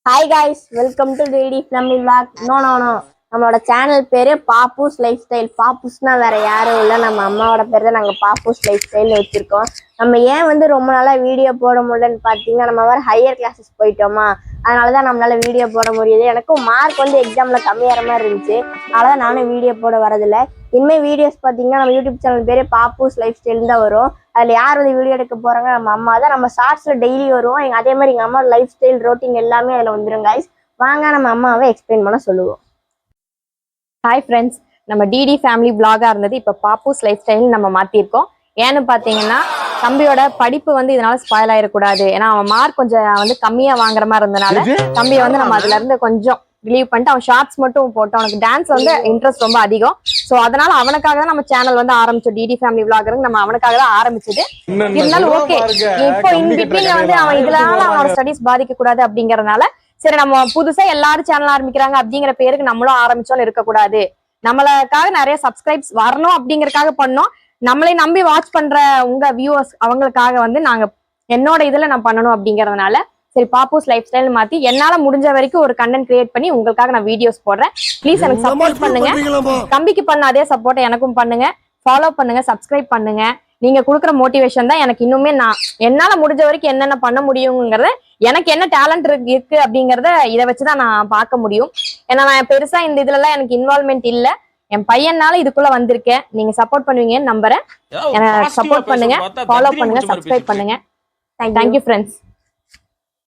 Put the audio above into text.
Hi guys, welcome to DD Family Vlog. No. நம்மளோட channel பேரு Pappu's life style. பாப்பூஸ்னா வேற யாரும் இல்லை, நம்ம அம்மாவோட பேர் தான். நாங்கள் பாப்பூஸ் லைஃப் ஸ்டைல் வச்சிருக்கோம். நம்ம ஏன் ரொம்ப நாளா வீடியோ போட முடியலன்னு பார்த்தீங்கன்னா, நம்ம வேற ஹையர் கிளாஸஸ் போயிட்டோமா, அதனாலதான் நம்மளால வீடியோ போட முடியுது. எனக்கும் மார்க் எக்ஸாம்ல கம்மியாகிற மாதிரி இருந்துச்சு, அதனாலதான் நானும் வீடியோ போட வரதில்லை. இனிமேல் வீடியோஸ் பார்த்தீங்கன்னா நம்ம யூடியூப் சேனல் பேரு பாப்பூஸ் லைஃப் ஸ்டைல் தான் வரும். அதில் யார் வீடியோ எடுக்க போறாங்க, நம்ம அம்மா தான். நம்ம ஷார்ட்ஸ்ல டெய்லி வருவோம். அதே மாதிரி எங்கள் அம்மா லைஃப் ஸ்டைல் ரொட்டீன் எல்லாமே அதில் வந்துடும் guys. வாங்க நம்ம அம்மாவை எக்ஸ்பிளைன் பண்ண சொல்லுவோம். ஹாய் ஃப்ரெண்ட்ஸ், நம்ம டிடி ஃபேமிலி பிளாகா இருந்தது இப்போ பாப்பூஸ் லைஃப் ஸ்டைல் நம்ம மாத்திருக்கோம். ஏன்னு பாத்தீங்கன்னா தம்பியோட படிப்பு இதனால ஸ்பாயில் ஆயிடக்கூடாது. ஏன்னா அவன் மார்க் கொஞ்சம் கம்மியா வாங்குற மாதிரி இருந்தனால தம்பியை நம்ம அதுல இருந்து கொஞ்சம் ரிலீவ் பண்ணிட்டு அவன் ஷார்ட்ஸ் மட்டும் போட்டோம். அவனுக்கு டான்ஸ் இன்ட்ரெஸ்ட் ரொம்ப அதிகம். ஸோ அதனால அவனுக்காக தான் நம்ம சேனல் ஆரம்பிச்சோம். டிடி ஃபேமிலி பிளாகர் நம்ம அவனுக்காக தான் ஆரம்பிச்சது. இருந்தாலும் ஓகே, இப்போ இன் பிட்வீன்ல அவன் இதனால அவனோட ஸ்டடிஸ் பாதிக்க கூடாது அப்படிங்கறதுனால சரி நம்ம புதுசா எல்லாரும் சேனல் ஆரம்பிக்கிறாங்க அப்படிங்கிற பேருக்கு நம்மளும் ஆரம்பிச்சோன்னு இருக்கக்கூடாது. நம்மளுக்காக நிறைய சப்ஸ்கிரைப்ஸ் வரணும் அப்படிங்கறதுக்காக பண்ணோம். நம்மளை நம்பி வாட்ச் பண்ற உங்க வியூவர்ஸ் அவங்களுக்காக நாங்க என்னோட இதுல நான் பண்ணணும் அப்படிங்கறதுனால சரி பாப்பூஸ் லைஃப் ஸ்டைல் மாத்தி என்னால முடிஞ்ச வரைக்கும் ஒரு கண்டென்ட் கிரியேட் பண்ணி உங்களுக்காக நான் வீடியோஸ் போடுறேன். ப்ளீஸ் எனக்கு சப்போர்ட் பண்ணுங்க. தம்பிக்கு பண்ண அதே சப்போர்ட் எனக்கும் பண்ணுங்க. ஃபாலோ பண்ணுங்க, சப்ஸ்கிரைப் பண்ணுங்க. நீங்க கொடுக்குற மோட்டிவேஷன் தான் எனக்கு இன்னுமே நான் என்னால முடிஞ்ச வரைக்கும் என்னென்ன பண்ண முடியுங்கிறத, எனக்கு என்ன டேலண்ட் இருக்கு அப்படிங்கறத இதை வச்சுதான் நான் பார்க்க முடியும். ஏன்னா நான் பெருசா இந்த இதுல எல்லாம் எனக்கு இன்வால்வ்மெண்ட் இல்ல. என் பையனால இதுக்குள்ள வந்திருக்கேன். நீங்க சப்போர்ட் பண்ணுவீங்கன்னு நம்புறேன். சப்போர்ட் பண்ணுங்க, ஃபாலோ பண்ணுங்க, சப்ஸ்கிரைப் பண்ணுங்க. Thank you friends.